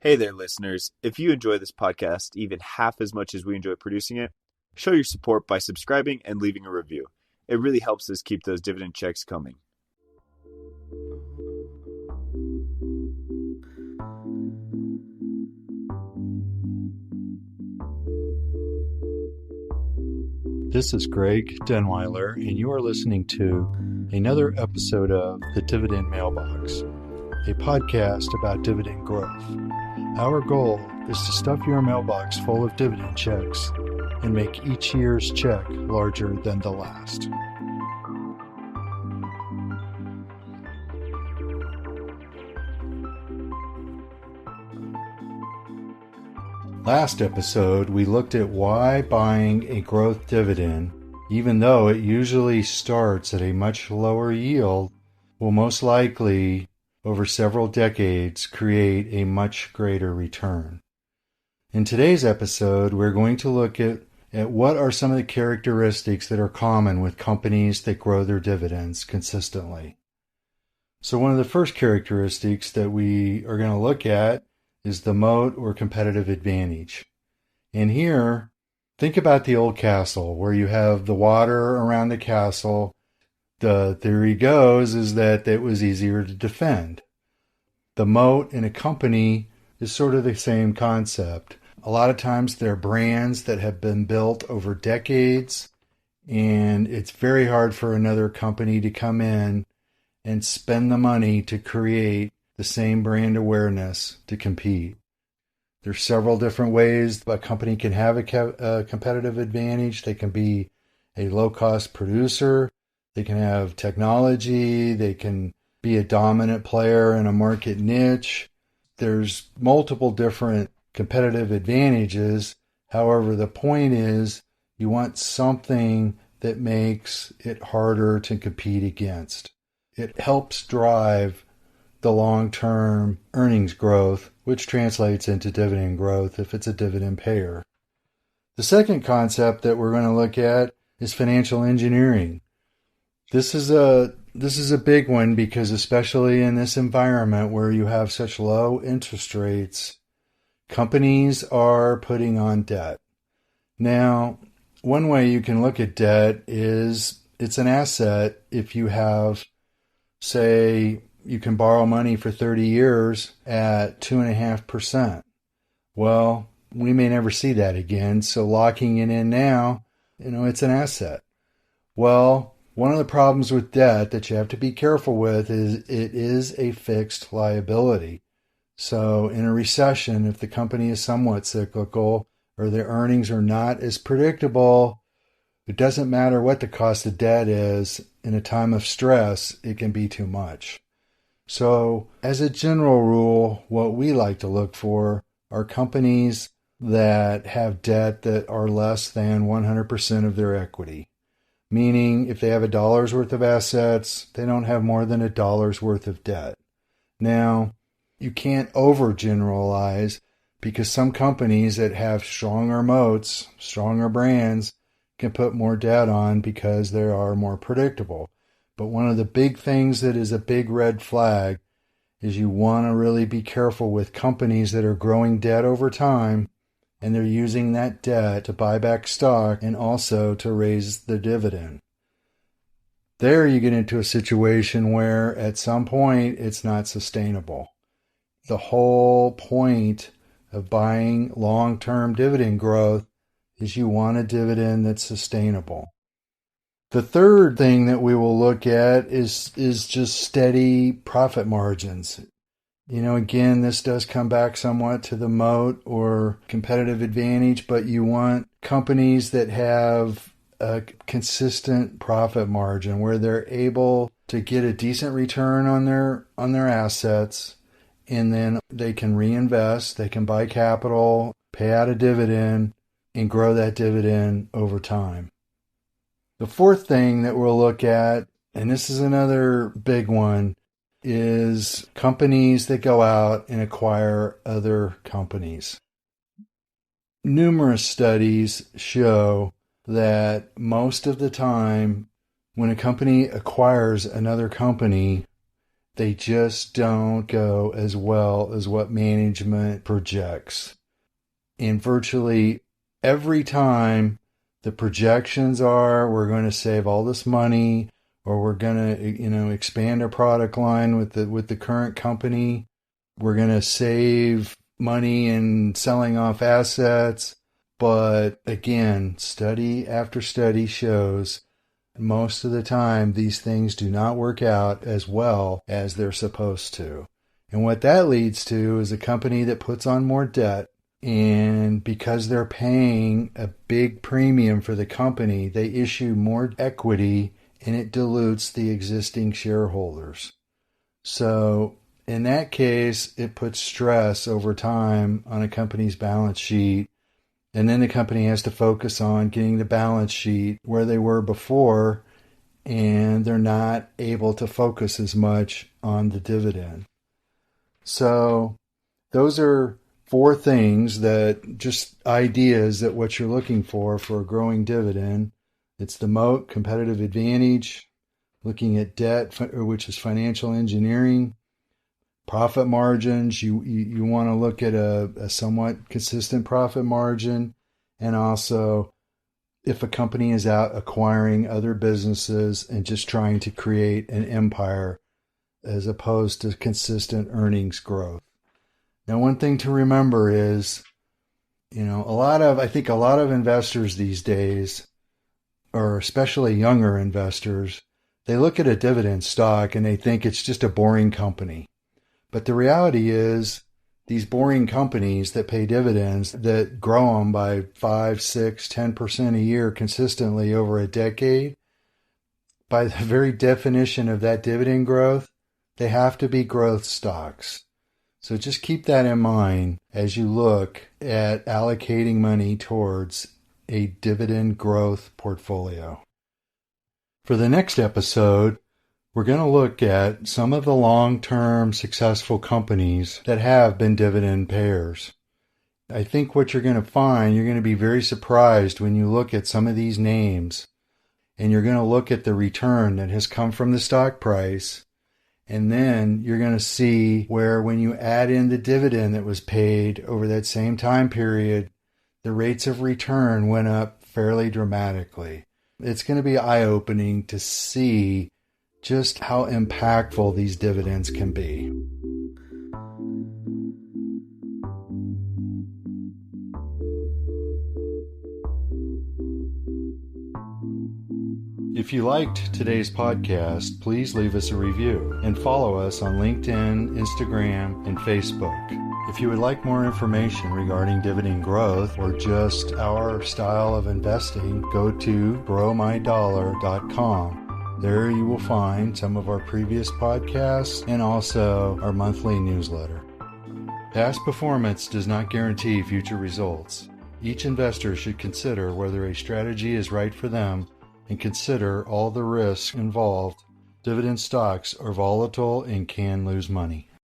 Hey there, listeners. If you enjoy this podcast even half as much as we enjoy producing it, show your support by subscribing and leaving a review. It really helps us keep those dividend checks coming. This is Greg Denweiler, and you are listening to another episode of The Dividend Mailbox, a podcast about dividend growth. Our goal is to stuff your mailbox full of dividend checks and make each year's check larger than the last. Last episode, we looked at why buying a growth dividend, even though it usually starts at a much lower yield, will most likely, over several decades, create a much greater return. In today's episode, we're going to look at what are some of the characteristics that are common with companies that grow their dividends consistently. So one of the first characteristics that we are going to look at is the moat or competitive advantage. And here, think about the old castle where you have the water around the castle. The theory goes is that it was easier to defend. The moat in a company is sort of the same concept. A lot of times they're brands that have been built over decades, and it's very hard for another company to come in and spend the money to create the same brand awareness to compete. There's several different ways a company can have a competitive advantage. They can be a low-cost producer. They can have technology. They can be a dominant player in a market niche. There's multiple different competitive advantages. However, the point is you want something that makes it harder to compete against. It helps drive the long-term earnings growth, which translates into dividend growth if it's a dividend payer. The second concept that we're going to look at is financial engineering. This is a big one because especially in this environment where you have such low interest rates, companies are putting on debt. Now, one way you can look at debt is it's an asset if you have, say, you can borrow money for 30 years at 2.5%. Well, we may never see that again, so locking it in now, it's an asset. Well, one of the problems with debt that you have to be careful with is it is a fixed liability. So in a recession, if the company is somewhat cyclical or their earnings are not as predictable, it doesn't matter what the cost of debt is. In a time of stress, it can be too much. So as a general rule, what we like to look for are companies that have debt that are less than 100% of their equity. Meaning if they have $1 worth of assets, they don't have more than $1 worth of debt. Now, you can't overgeneralize because some companies that have stronger moats, stronger brands, can put more debt on because they are more predictable. But one of the big things that is a big red flag is you want to really be careful with companies that are growing debt over time and they're using that debt to buy back stock and also to raise the dividend. There you get into a situation where at some point it's not sustainable. The whole point of buying long-term dividend growth is you want a dividend that's sustainable. The third thing that we will look at is just steady profit margins. Again, this does come back somewhat to the moat or competitive advantage, but you want companies that have a consistent profit margin where they're able to get a decent return on their assets, and then they can reinvest, they can buy capital, pay out a dividend, and grow that dividend over time. The fourth thing that we'll look at, and this is another big one, is companies that go out and acquire other companies. Numerous studies show that most of the time when a company acquires another company, they just don't go as well as what management projects. And virtually every time the projections are, we're going to save all this money, or we're going to, expand our product line with the current company. We're going to save money in selling off assets. But again, study after study shows most of the time these things do not work out as well as they're supposed to. And what that leads to is a company that puts on more debt, and because they're paying a big premium for the company, they issue more equity, and it dilutes the existing shareholders. So in that case, it puts stress over time on a company's balance sheet. And then the company has to focus on getting the balance sheet where they were before, and they're not able to focus as much on the dividend. So those are 4 things, that just ideas that what you're looking for a growing dividend. It's the moat, competitive advantage, looking at debt, which is financial engineering, profit margins. You want to look at a somewhat consistent profit margin, and also if a company is out acquiring other businesses and just trying to create an empire as opposed to consistent earnings growth. Now, one thing to remember is, I think a lot of investors these days, or especially younger investors, they look at a dividend stock and they think it's just a boring company. But the reality is, these boring companies that pay dividends, that grow them by 5, 6, 10% a year consistently over a decade, by the very definition of that dividend growth, they have to be growth stocks. So just keep that in mind as you look at allocating money towards a dividend growth portfolio. For the next episode, we're going to look at some of the long-term successful companies that have been dividend payers. I think what you're going to find, you're going to be very surprised when you look at some of these names, and you're going to look at the return that has come from the stock price. And then you're going to see where, when you add in the dividend that was paid over that same time period, the rates of return went up fairly dramatically. It's going to be eye-opening to see just how impactful these dividends can be. If you liked today's podcast, please leave us a review and follow us on LinkedIn, Instagram, and Facebook. If you would like more information regarding dividend growth or just our style of investing, go to growmydollar.com. There you will find some of our previous podcasts and also our monthly newsletter. Past performance does not guarantee future results. Each investor should consider whether a strategy is right for them and consider all the risks involved. Dividend stocks are volatile and can lose money.